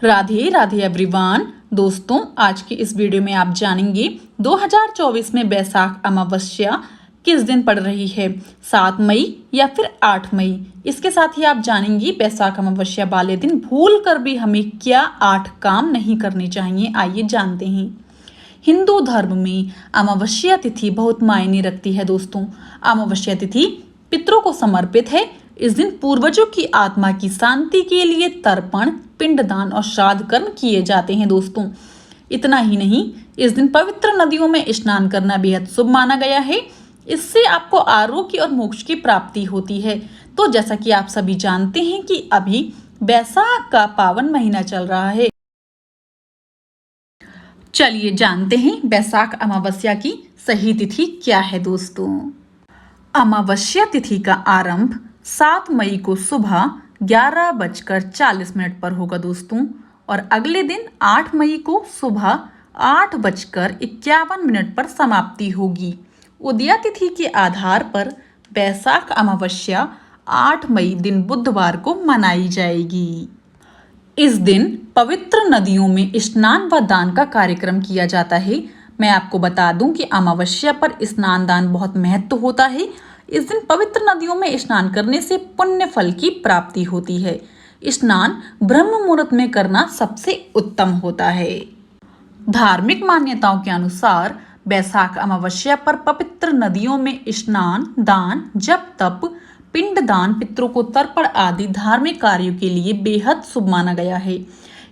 Radhe Radhe everyone. दोस्तों, आज की इस वीडियो में आप जानेंगे 2024 में बैसाख अमावस्या किस दिन पड़ रही है, 7 मई या फिर 8 मई। इसके साथ ही आप जानेंगे बैसाख अमावस्या वाले दिन भूल कर भी हमें क्या 8 काम नहीं करने चाहिए। आइए जानते हैं। हिंदू धर्म में अमावस्या तिथि बहुत मायने रखती है। दोस्तों, अमावस्या तिथि पितरों को समर्पित है। इस दिन पूर्वजों की आत्मा की शांति के लिए तर्पण, पिंडदान और श्राद्ध कर्म किए जाते हैं। दोस्तों, इतना ही नहीं, इस दिन पवित्र नदियों में स्नान करना बेहद शुभ माना गया है। इससे आपको आरोग्य और मोक्ष की प्राप्ति होती है। तो जैसा कि आप सभी जानते हैं कि अभी बैसाख का पावन महीना चल रहा है। चलिए जानते हैं बैसाख अमावस्या की सही तिथि क्या है। दोस्तों, अमावस्या तिथि का आरंभ 7 मई को सुबह 11:40 पर होगा। दोस्तों, और अगले दिन 8 मई को सुबह 8:51 पर समाप्ति होगी। उदया तिथि के आधार पर बैसाख अमावस्या 8 मई दिन बुधवार को मनाई जाएगी। इस दिन पवित्र नदियों में स्नान व दान का कार्यक्रम किया जाता है। मैं आपको बता दूं कि अमावस्या पर स्नान दान बहुत महत्व होता है। इस दिन पवित्र नदियों में स्नान करने से पुण्य फल की प्राप्ति होती है। स्नान ब्रह्म मुहूर्त में करना सबसे उत्तम होता है। धार्मिक मान्यताओं के अनुसार बैसाख अमावस्या पर पवित्र नदियों में स्नान, दान, जप, तप, पिंडदान, पितरों को तर्पण आदि धार्मिक कार्यों के लिए बेहद शुभ माना गया है।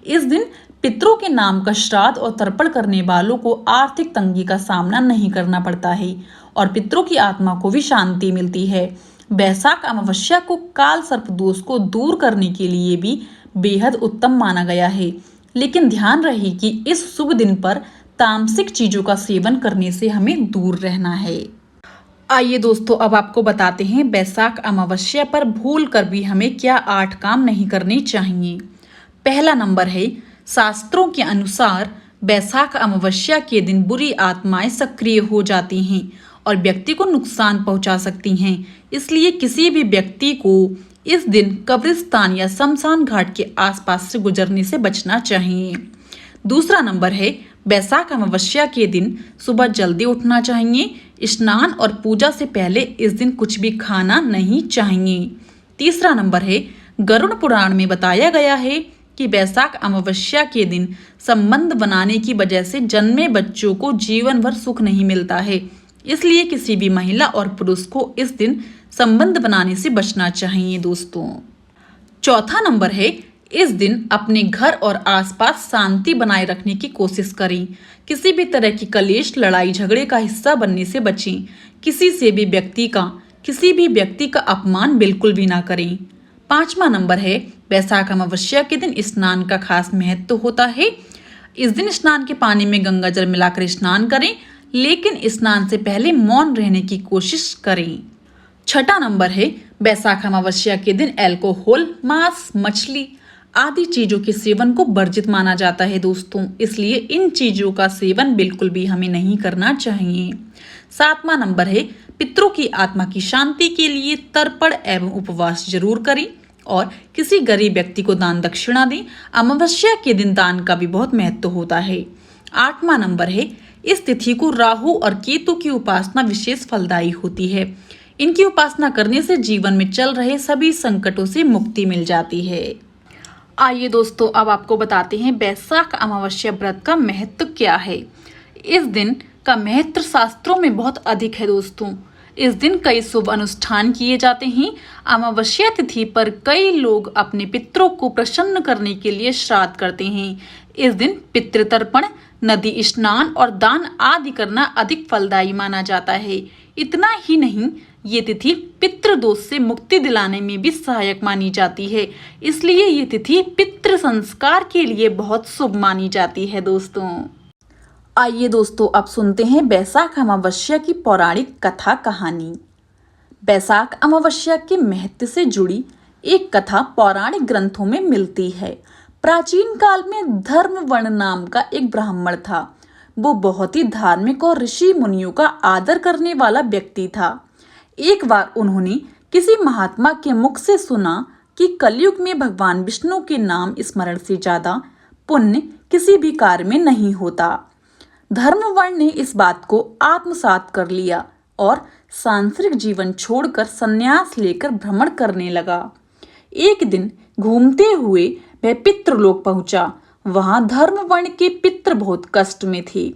इस दिन पितरों के नाम का श्राद्ध और तर्पण करने वालों को आर्थिक तंगी का सामना नहीं करना पड़ता है और पितरों की आत्मा को भी शांति मिलती है। बैसाख अमावस्या को काल सर्प दोष को दूर करने के लिए भी बेहद उत्तम माना गया है। लेकिन ध्यान रहे कि इस शुभ दिन पर तामसिक चीजों का सेवन करने से हमें दूर रहना है। आइए दोस्तों, अब आपको बताते हैं बैसाख अमावस्या पर भूल कर भी हमें क्या 8 काम नहीं करने चाहिए। पहला नंबर है, शास्त्रों के अनुसार बैसाख अमावस्या के दिन बुरी आत्माएं सक्रिय हो जाती हैं और व्यक्ति को नुकसान पहुंचा सकती हैं। इसलिए किसी भी व्यक्ति को इस दिन कब्रिस्तान या शमशान घाट के आसपास से गुजरने से बचना चाहिए। दूसरा नंबर है, बैसाख अमावस्या के दिन सुबह जल्दी उठना चाहिए। स्नान और पूजा से पहले इस दिन कुछ भी खाना नहीं चाहिए। तीसरा नंबर है, गरुड़ पुराण में बताया गया है कि बैसाख अमावस्या के दिन संबंध बनाने की वजह से जन्मे बच्चों को जीवन भर सुख नहीं मिलता है। इसलिए किसी भी महिला और पुरुष को इस दिन संबंध बनाने से बचना चाहिए। दोस्तों, चौथा नंबर है, इस दिन अपने घर और आसपास शांति बनाए रखने की कोशिश करें। किसी भी तरह की कलेश, लड़ाई झगड़े का हिस्सा बनने से बचें। किसी भी व्यक्ति का अपमान बिल्कुल भी ना करें। पांचवा नंबर है, बैसाख अमावस्या के दिन स्नान का खास महत्व होता है। इस दिन स्नान के पानी में गंगा जल मिलाकर स्नान करें, लेकिन स्नान से पहले मौन रहने की कोशिश करें। छठा नंबर है, बैसाख अमावस्या के दिन अल्कोहल, मांस, मछली आदि चीजों के सेवन को वर्जित माना जाता है। दोस्तों, इसलिए इन चीजों का सेवन बिल्कुल भी हमें नहीं करना चाहिए। सातवां नंबर है, पितरों की आत्मा की शांति के लिए तर्पण एवं उपवास जरूर करें और किसी गरीब व्यक्ति को दान दक्षिणा दें। अमावस्या के दिन दान का भी बहुत महत्व होता है। आठवां नंबर है, इस तिथि को राहु और केतु की उपासना विशेष फलदायी होती है। इनकी उपासना करने से जीवन में चल रहे सभी संकटों से मुक्ति मिल जाती है। आइए दोस्तों, अब आपको बताते हैं बैसाख अमावस्या व्रत का महत्व क्या है। इस दिन का महत्व शास्त्रों में बहुत अधिक है। दोस्तों, इस दिन कई शुभ अनुष्ठान किए जाते हैं। अमावस्या तिथि पर कई लोग अपने पितरों को प्रसन्न करने के लिए श्राद्ध करते हैं। इस दिन पितृतर्पण, नदी स्नान और दान आदि करना अधिक फलदायी माना जाता है। इतना ही नहीं, ये तिथि पितृ दोष से मुक्ति दिलाने में भी सहायक मानी जाती है। इसलिए ये तिथि पितृ संस्कार के लिए बहुत शुभ मानी जाती है। दोस्तों, आइए दोस्तों, अब सुनते हैं बैसाख अमावस्या की पौराणिक कथा कहानी। बैसाख अमावस्या के महत्व से जुड़ी एक कथा पौराणिक ग्रंथों में मिलती है। प्राचीन काल में धर्मवर्ण नाम का एक ब्राह्मण था। वो बहुत ही धार्मिक और ऋषि मुनियों का आदर करने वाला व्यक्ति था। एक बार उन्होंने किसी महात्मा के मुख से सुना कि कलयुग में भगवान विष्णु के नाम स्मरण से ज्यादा पुण्य किसी भी कार्य में नहीं होता। धर्मवर्ण ने इस बात को आत्मसात कर लिया और सांसारिक जीवन छोड़कर संन्यास लेकर भ्रमण करने लगा। एक दिन घूमते हुए वह पितृलोक पहुंचा। वहां धर्मवर्ण के पितृ बहुत कष्ट में थे।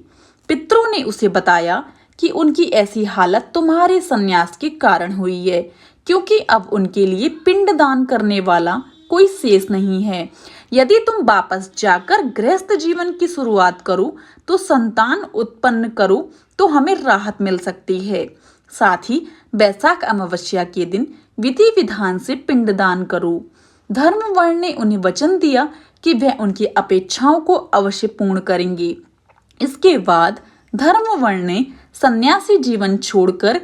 पितरों ने उसे बताया कि उनकी ऐसी हालत तुम्हारे संन्यास के कारण हुई है, क्योंकि अब उनके लिए पिंडदान करने वाला कोई शेष नहीं है। यदि तुम वापस जाकर गृहस्थ जीवन की शुरुआत करो तो संतान उत्पन्न करो तो हमें राहत मिल सकती है। साथ ही बैसाख अमावस्या के दिन विधि विधान से पिंडदान करो। धर्मवर्ण ने उन्हें वचन दिया कि वह उनकी अपेक्षाओं को अवश्य पूर्ण करेंगे। इसके बाद धर्मवर्ण ने सन्यासी जीवन छोड़कर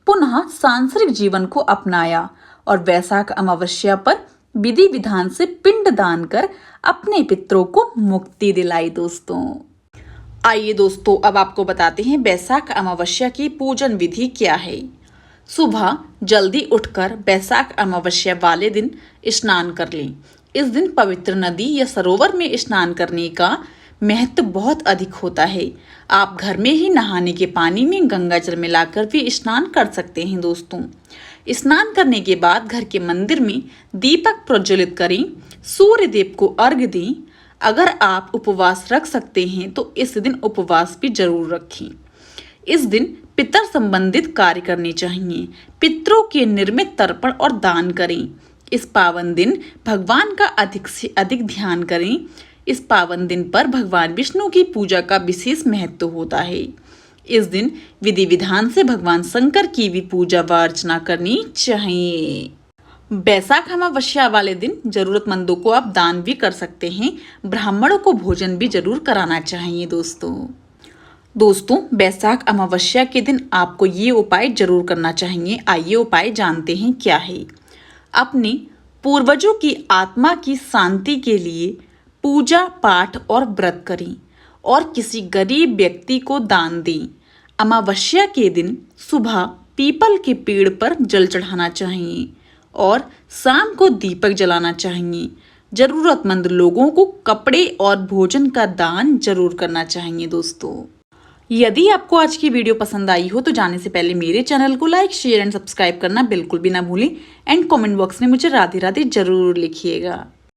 पुनः सांसारिक जीवन को अपनाया और वैशाख अमावस्या पर विधि विधान से पिंड दान कर अपने पितरों को मुक्ति दिलाई। दोस्तों आइए दोस्तों अब आपको बताते हैं वैशाख अमावस्या की पूजन विधि क्या है। सुबह जल्दी उठकर वैशाख अमावस्या वाले दिन स्नान कर लें। इस दिन पवित्र नदी या सरोवर में स्नान करने का महत्व बहुत अधिक होता है। आप घर में ही नहाने के पानी में गंगा जल मिलाकर भी स्नान कर सकते हैं। दोस्तों स्नान करने के बाद घर के मंदिर में दीपक प्रज्वलित करें, सूर्य देव को अर्घ्य दें। अगर आप उपवास रख सकते हैं तो इस दिन उपवास भी जरूर रखें। इस दिन पितर संबंधित कार्य करने चाहिए। पितरों के निर्मित तर्पण और दान करें। इस पावन दिन भगवान का अधिक से अधिक ध्यान करें। इस पावन दिन पर भगवान विष्णु की पूजा का विशेष महत्व होता है। इस दिन विधि विधान से भगवान शंकर की भी पूजा व अर्चना करनी चाहिए। बैसाख अमावस्या वाले दिन जरूरतमंदों को आप दान भी कर सकते हैं। ब्राह्मणों को भोजन भी जरूर कराना चाहिए। दोस्तों बैसाख अमावस्या के दिन आपको ये उपाय जरूर करना चाहिए। आइए उपाय जानते हैं क्या है। अपने पूर्वजों की आत्मा की शांति के लिए पूजा पाठ और व्रत करें और किसी गरीब व्यक्ति को दान दें। अमावस्या के दिन सुबह पीपल के पेड़ पर जल चढ़ाना चाहिए और शाम को दीपक जलाना चाहिए। जरूरतमंद लोगों को कपड़े और भोजन का दान जरूर करना चाहिए। दोस्तों यदि आपको आज की वीडियो पसंद आई हो तो जाने से पहले मेरे चैनल को लाइक शेयर एंड सब्सक्राइब करना बिल्कुल भी ना भूलें एंड कमेंट बॉक्स में मुझे राधे राधे जरूर लिखिएगा।